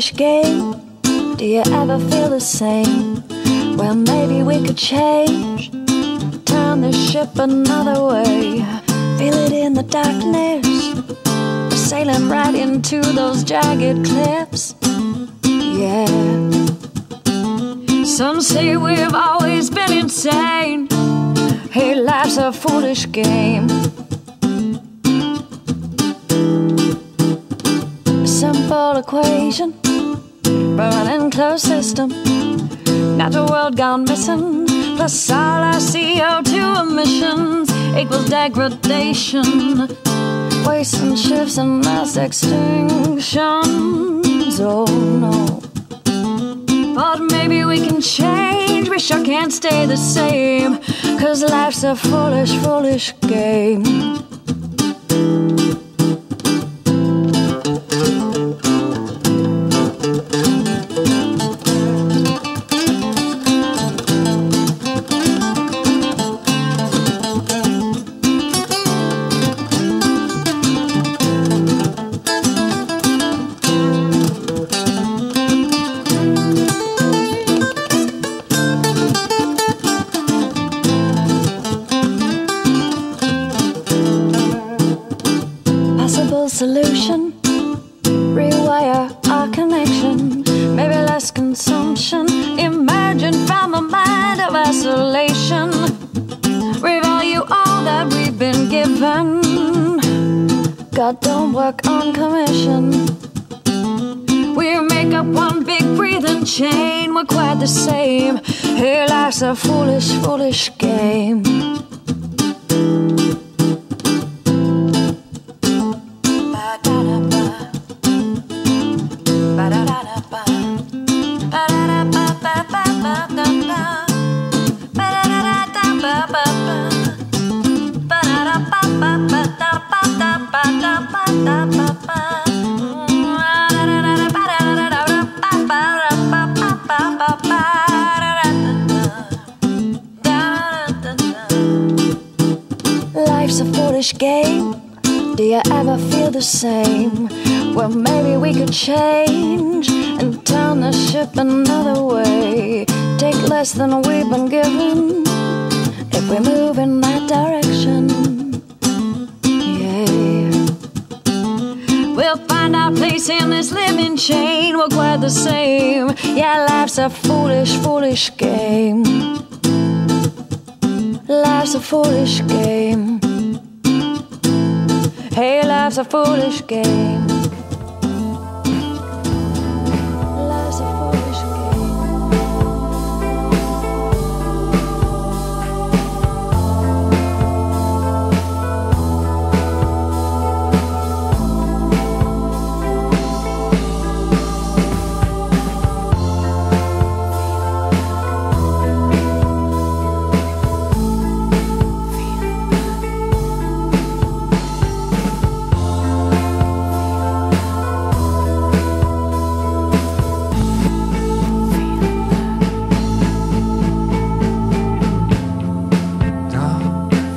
foolish game. Do you ever feel the same? Well, maybe we could change, turn the ship another way. Feel it in the darkness, we're sailing right into those jagged cliffs. Yeah. Some say we've always been insane. Hey, life's a foolish game. Simple equation, running closed system. Natural world gone missing, plus all our CO2 emissions equals degradation, waste and shifts and mass extinctions. Oh no. But maybe we can change, we sure can't stay the same, 'cause life's a foolish, foolish game. Solution, rewire our connection. Maybe less consumption, emerging from a mind of isolation. Revalue all that we've been given. God don't work on commission. We make up one big breathing chain. We're quite the same. Hey, life's a foolish, foolish game. Life's a foolish game. Do you ever feel the same? Well, maybe we could change and turn the ship another way. Take less than we've been given if we move in that direction. Yeah. We'll find our place in this living chain. We're quite the same. Yeah, life's a foolish, foolish game. Life's a foolish game. Hey, life's a foolish game. Life's a foolish game.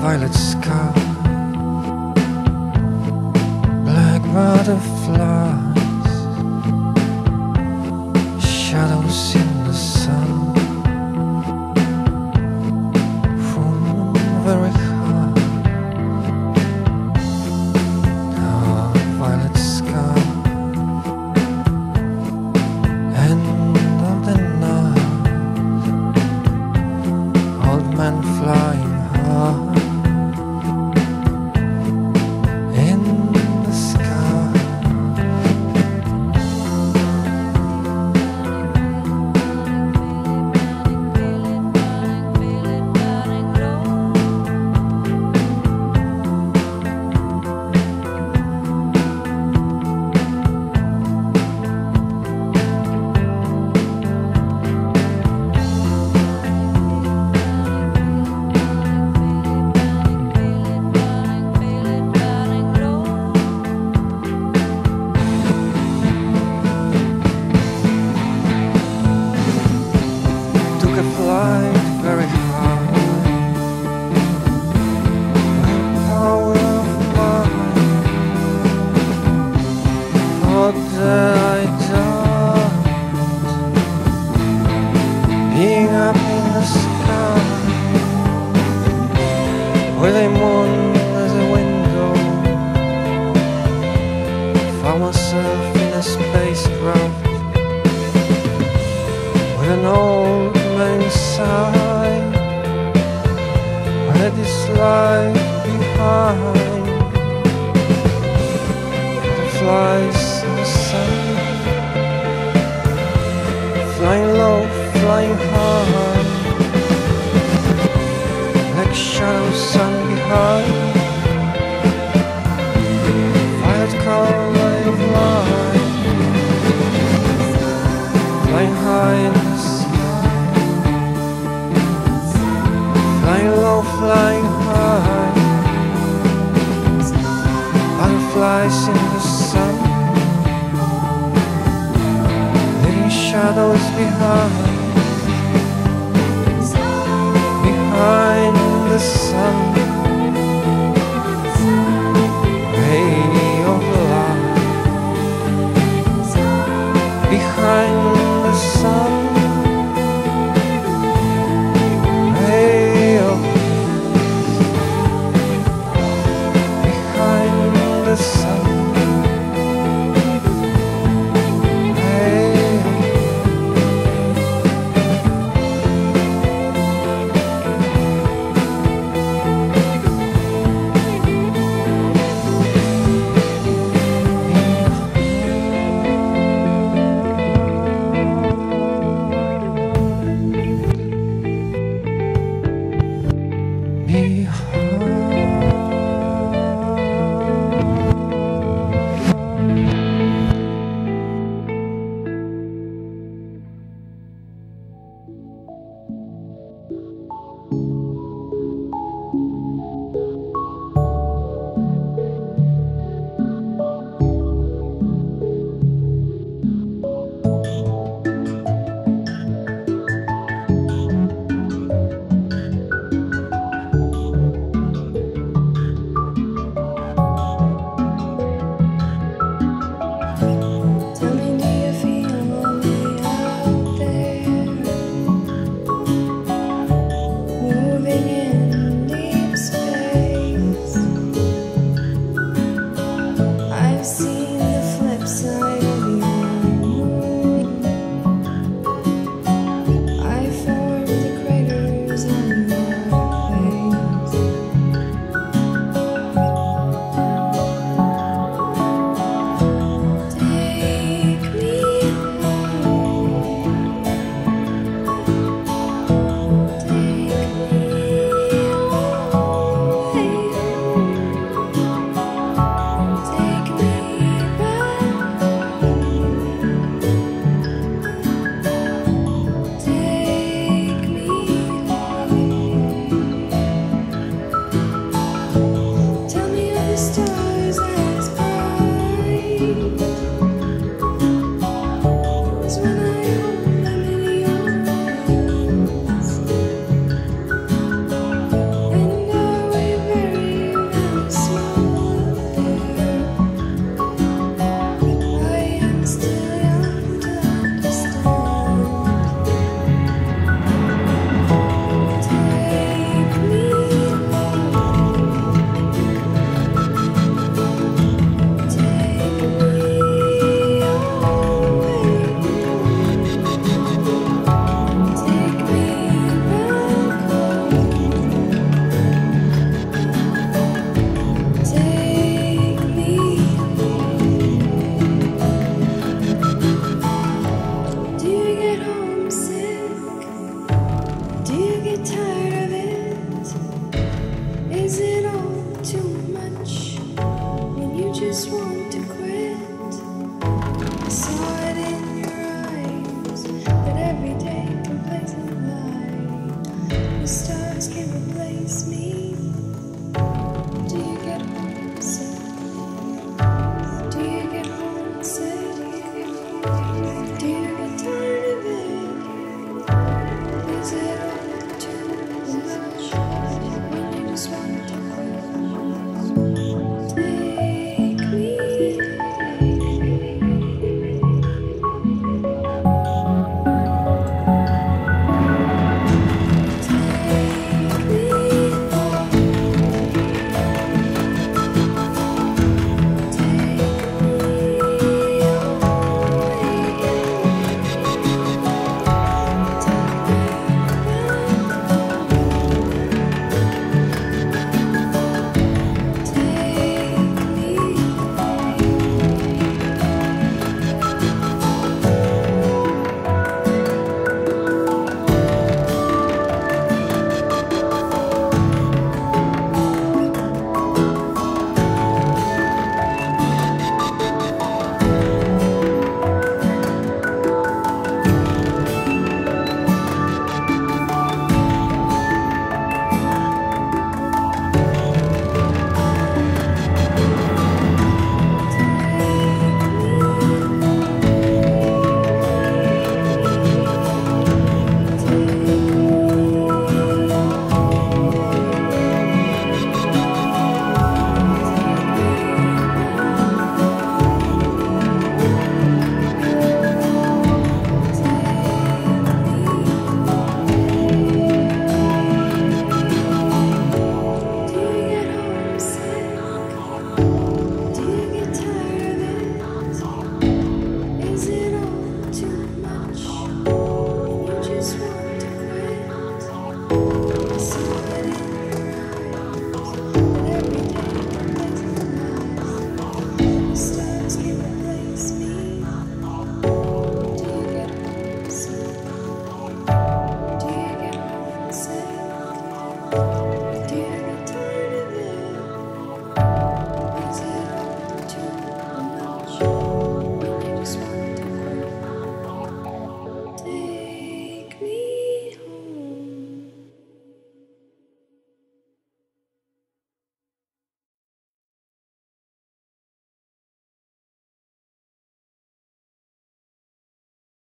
Violet sky, black butterflies, shadows in the sun, from very high. Dark violet sky, end of the night, old man flying high. up in the sky with a moon as a window. Found myself in a spacecraft with an old man inside. I had this life behind. Butterflies in the sun, flying low, flying high, like shadows sun behind. Violet color ray of light, flying high in the sky, flying low, flying high. Butterflies in the sun, leaving shadows behind the sun.